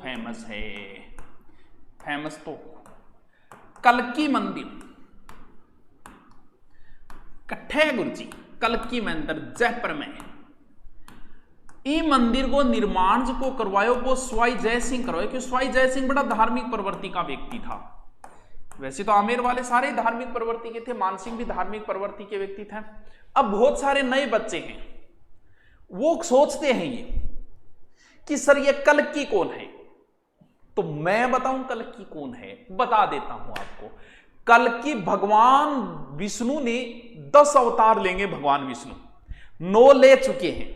Famous है। Famous तो कल्की मंदिर कट्ठे गुरुजी कल्की मंदिर जयपुर में। ई मंदिर को निर्माण जो करवायो वो स्वाई जय सिंह करवायो, क्योंकि स्वाई जय सिंह बड़ा धार्मिक प्रवृत्ति का व्यक्ति था। वैसे तो आमेर वाले सारे धार्मिक प्रवृत्ति के थे, मानसिंह भी धार्मिक प्रवृत्ति के व्यक्ति थे। अब बहुत सारे नए बच्चे हैं, वो सोचते हैं ये कि सर ये कल्की कौन है। तो मैं बताऊं कल्की कौन है, बता देता हूं आपको। कल्की भगवान विष्णु ने 10 अवतार लेंगे। भगवान विष्णु 9 ले चुके हैं,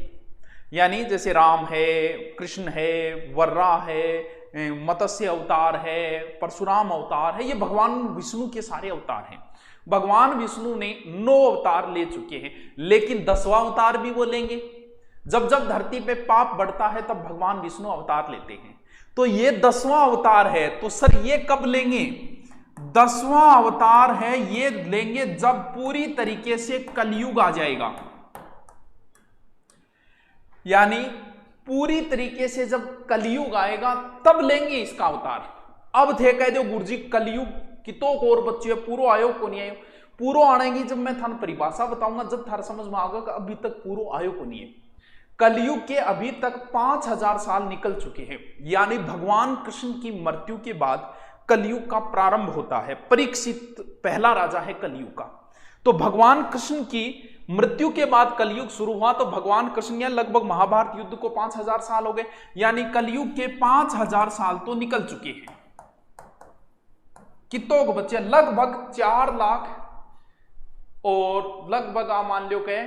यानी जैसे राम है, कृष्ण है, वर्रा है, मत्स्य अवतार है, परशुराम अवतार है, ये भगवान विष्णु के सारे अवतार हैं। भगवान विष्णु ने 9 अवतार ले चुके हैं, लेकिन 10वां अवतार भी वो लेंगे। जब जब धरती पे पाप बढ़ता है तब भगवान विष्णु अवतार लेते हैं। तो ये 10वां अवतार है। तो सर ये कब लेंगे? 10वां अवतार है ये लेंगे जब पूरी तरीके से कलयुग आ जाएगा, यानी पूरी तरीके से जब कलयुग आएगा तब लेंगे इसका अवतार। अब थे कह दो गुरुजी कलयुग कितो को और बच्चे पूरो आयो को नहीं आयो। पूरो आनेगी जब मैं थान परिभाषा बताऊंगा, जब थार समझ में आएगा कि अभी तक पूरो आयो को नहीं है। कलयुग के अभी तक 5000 साल निकल चुके हैं, यानी भगवान कृष्ण की मृत्यु के बाद कलयुग का प्रारंभ होता है। परीक्षित पहला राजा है कलयुग का। तो भगवान कृष्ण की मृत्यु के बाद कलयुग शुरू हुआ। तो भगवान कृष्ण या लगभग महाभारत युद्ध को 5000 साल हो गए, यानी कलयुग के 5000 साल तो निकल चुके हैं। कितों को बच्चे लगभग 4 लाख और लगभग आप मान लो के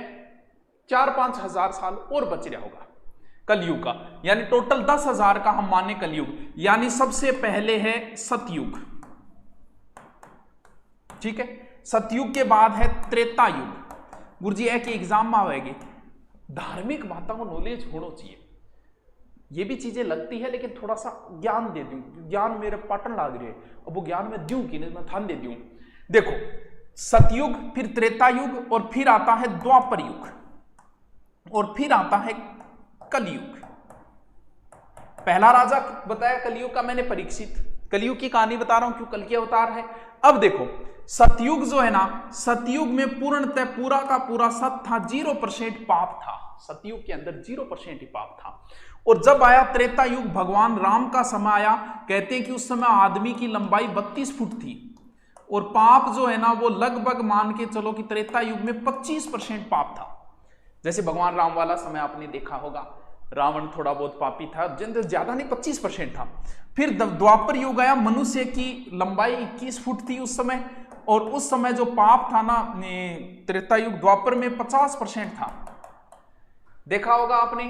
4-5 हजार साल और बच रहा होगा कलयुग का, यानी टोटल 10,000 का हम माने कलयुग। यानी सबसे पहले है सतयुग, ठीक है। सतयुग के बाद है त्रेता युग। गुरुजी एक एग्जाम में आएगी, धार्मिक बातों को नॉलेज होना चाहिए। ये भी चीजें लगती है, लेकिन थोड़ा सा ज्ञान दे दूं। ज्ञान मेरे पाटन लाग रही है, अब वो ज्ञान में दूं कि नहीं, मैं थान दे दूं। देखो सतयुग, फिर त्रेता युग, और फिर आता है द्वापर युग, और फिर आता है कलयुग। पहला राजा बताया कलयुग का मैंने परीक्षित। कलयुग की कहानी बता रहा हूं क्यों, कल के अवतार है। अब देखो सतयुग जो है ना, सतयुग में पूर्णतः पूरा का पूरा सत था, 0% पाप था। सतयुग के अंदर 0% ही पाप था। और जब आया त्रेता युग, भगवान राम का समय आया, कहते हैं कि उस समय आदमी की लंबाई 32 फुट थी, और पाप जो है ना वो लगभग मान के चलो कि त्रेता युग में 25% पाप था। जैसे भगवान राम वाला समय आपने देखा होगा, रावण थोड़ा बहुत पापी था, ज्यादा नहीं 25% था। फिर द्वापर युग आया, मनुष्य की लंबाई 21 फुट थी उस समय, और उस समय जो पाप था ना त्रेता युग द्वापर में 50% था। देखा होगा आपने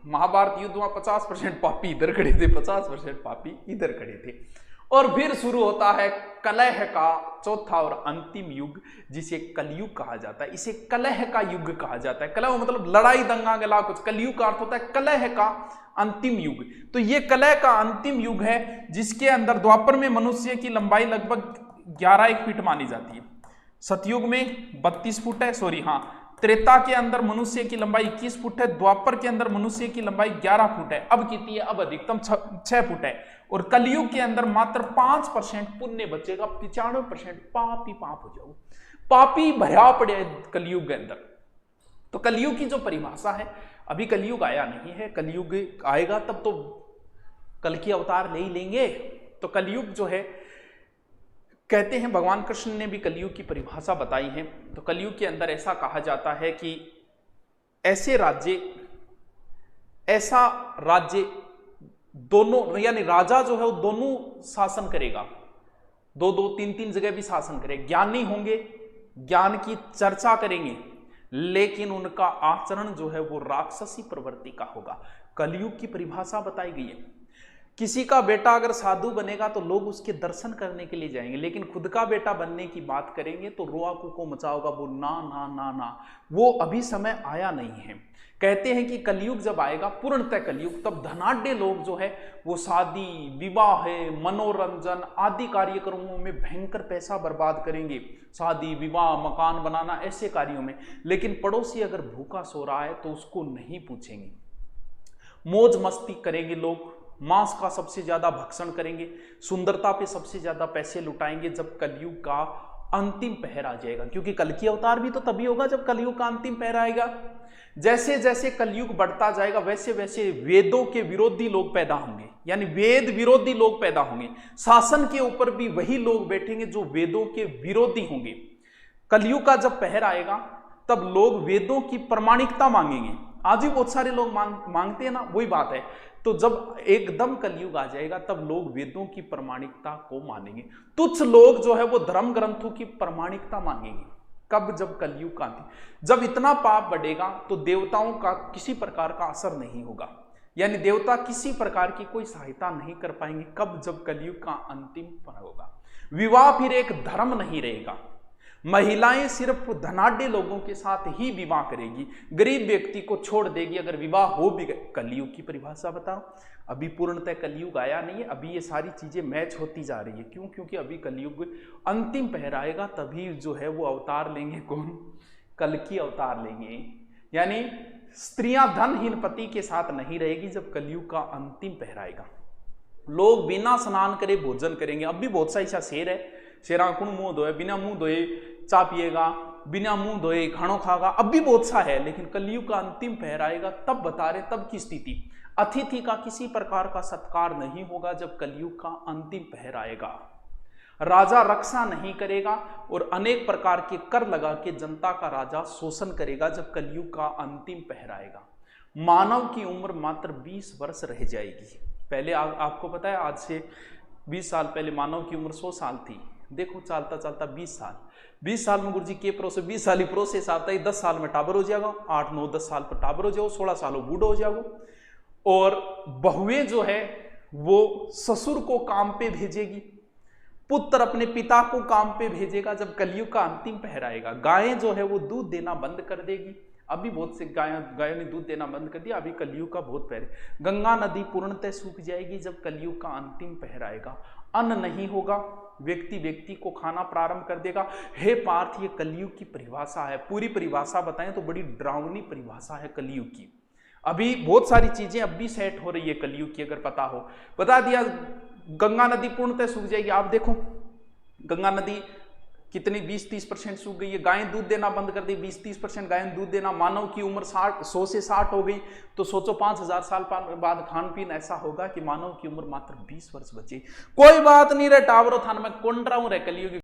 महाभारत युद्ध में 50% पापी इधर खड़े थे, 50% पापी इधर खड़े थे। और फिर शुरू होता है कलह का चौथा और अंतिम युग, जिसे कलयुग कहा जाता है। इसे कलह का युग कहा जाता है। कलह मतलब लड़ाई दंगा गला कुछ, कलयुग का अर्थ होता है कलह का अंतिम युग। तो ये कलह का अंतिम युग है, जिसके अंदर द्वापर में मनुष्य की लंबाई लगभग 11 फीट मानी जाती है। सतयुग में 32 फुट है, सॉरी हाँ, त्रेता के अंदर मनुष्य की लंबाई 21 फुट है, द्वापर के अंदर मनुष्य की लंबाई 11 फुट है। अब कितनी है? अब अधिकतम 6 फुट है। और कलयुग के अंदर मात्र 5% पुण्य बचेगा, 95% पाप ही पाप हो जाओ, पापी भरा पड़े कलयुग के अंदर। तो कलयुग की जो परिभाषा है, अभी कलयुग आया नहीं है, कलयुग आएगा तब तो कल की अवतार ले ही लेंगे। तो कलयुग जो है, कहते हैं भगवान कृष्ण ने भी कलयुग की परिभाषा बताई है। तो कलयुग के अंदर ऐसा कहा जाता है कि ऐसा राज्य दोनों, यानी राजा जो है वो दोनों शासन करेगा, 2-2, 3-3 जगह भी शासन करेगा। ज्ञानी होंगे, ज्ञान की चर्चा करेंगे, लेकिन उनका आचरण जो है वो राक्षसी प्रवृत्ति का होगा। कलयुग की परिभाषा बताई गई है। किसी का बेटा अगर साधु बनेगा तो लोग उसके दर्शन करने के लिए जाएंगे, लेकिन खुद का बेटा बनने की बात करेंगे तो रोआ कुको मचाओगा, वो ना ना ना ना, वो अभी समय आया नहीं है। कहते हैं कि कलयुग जब आएगा, पूर्णतः कलयुग, तब धनाढ्य लोग जो है वो शादी विवाह है, मनोरंजन आदि कार्यक्रमों में भयंकर पैसा बर्बाद करेंगे, शादी विवाह मकान बनाना ऐसे कार्यों में। लेकिन पड़ोसी अगर भूखा सो रहा है तो उसको नहीं पूछेंगे, मौज मस्ती करेंगे लोग, मांस का सबसे ज्यादा भक्षण करेंगे, सुंदरता पे सबसे ज्यादा पैसे लुटाएंगे जब कलयुग का अंतिम पहर आ जाएगा। क्योंकि कल की अवतार भी तो तभी होगा जब कलयुग का अंतिम पहर आएगा। जैसे जैसे कलयुग बढ़ता जाएगा वैसे वैसे वेदों के विरोधी लोग पैदा होंगे, यानी वेद विरोधी लोग पैदा होंगे। शासन के ऊपर भी वही लोग बैठेंगे जो वेदों के विरोधी होंगे। कलयुग का जब पहर आएगा तब लोग वेदों की प्रामाणिकता मांगेंगे। आज भी बहुत सारे लोग मांगते हैं ना, वही बात है। तो जब एकदम कलयुग आ जाएगा तब लोग वेदों की प्रामाणिकता को मानेंगे। तुच्छ लोग जो है वो धर्म ग्रंथों की प्रामाणिकता मांगेंगे। कब? जब कलयुग का अंत। जब इतना पाप बढ़ेगा तो देवताओं का किसी प्रकार का असर नहीं होगा, यानी देवता किसी प्रकार की कोई सहायता नहीं कर पाएंगे। कब? जब कलयुग का अंतिम पल होगा। विवाह फिर एक धर्म नहीं रहेगा। महिलाएं सिर्फ धनाढ्य लोगों के साथ ही विवाह करेगी, गरीब व्यक्ति को छोड़ देगी अगर विवाह हो भी गए। कलयुग की परिभाषा बताओ। अभी पूर्णतः कलयुग आया नहीं है, अभी ये सारी चीजें मैच होती जा रही है। क्यों? क्योंकि अभी कलयुग अंतिम पहर आएगा तभी जो है वो अवतार लेंगे। कौन? कल्कि अवतार लेंगे। यानी स्त्रियां धनहीन पति के साथ नहीं रहेगी जब कलयुग का अंतिम पहर आएगा। लोग बिना स्नान करे भोजन करेंगे। अब भी बहुत सा ऐसा शेर है, शेरा कुण मुंह धोए, बिना मुंह धोए चा पिएगा, बिना मुंह धोए खानो खागा। अब भी बहुत सा है, लेकिन कलयुग का अंतिम पहर आएगा तब बता रहे, तब की स्थिति। अतिथि का किसी प्रकार का सत्कार नहीं होगा जब कलयुग का अंतिम पहर आएगा। राजा रक्षा नहीं करेगा और अनेक प्रकार के कर लगा के जनता का राजा शोषण करेगा जब कलयुग का अंतिम पहर आएगा। मानव की उम्र मात्र 20 वर्ष रह जाएगी। पहले आपको पता है, आज से 20 साल पहले मानव की उम्र 100 साल थी। देखो चलता चलता 20 साल में गुरुजी के प्रोसेस 20 साल ही प्रोसेस आता है। 10 साल में टाबर हो जाएगा, 8, 9, 10 साल पर टाबर हो जाओ, 16 साल हो बूढ़ा हो जाओ। और बहुएं जो है वो ससुर को काम पे भेजेगी, पुत्र अपने पिता को काम पे भेजेगा जब कलयुग का अंतिम पहर आएगा। गायें जो है वो दूध देना बंद कर देगी। अभी बहुत से गायों ने दूध देना बंद कर दिया, अभी कलयुग का बहुत पहर। गंगा नदी पूर्णतः सूख जाएगी जब कलयुग का अंतिम पहर आएगा। अन्न नहीं होगा, व्यक्ति व्यक्ति को खाना प्रारंभ कर देगा। हे पार्थ, ये कलयुग की परिभाषा है। पूरी परिभाषा बताएं तो बड़ी डरावनी परिभाषा है कलयुग की। अभी बहुत सारी चीजें अब भी सेट हो रही है कलयुग की, अगर पता हो। बता दिया गंगा नदी पूर्णतः सूख जाएगी। आप देखो गंगा नदी कितनी 20-30% सूख गई है। गायें दूध देना बंद कर दी, 20-30% गायें दूध देना। मानव की उम्र 100 से 60 हो गई, तो सोचो 5000 साल बाद खान पीन ऐसा होगा कि मानव की उम्र मात्र 20 वर्ष बची। कोई बात नहीं रे टावरो थान में कौन रहा हूं रे कलयुग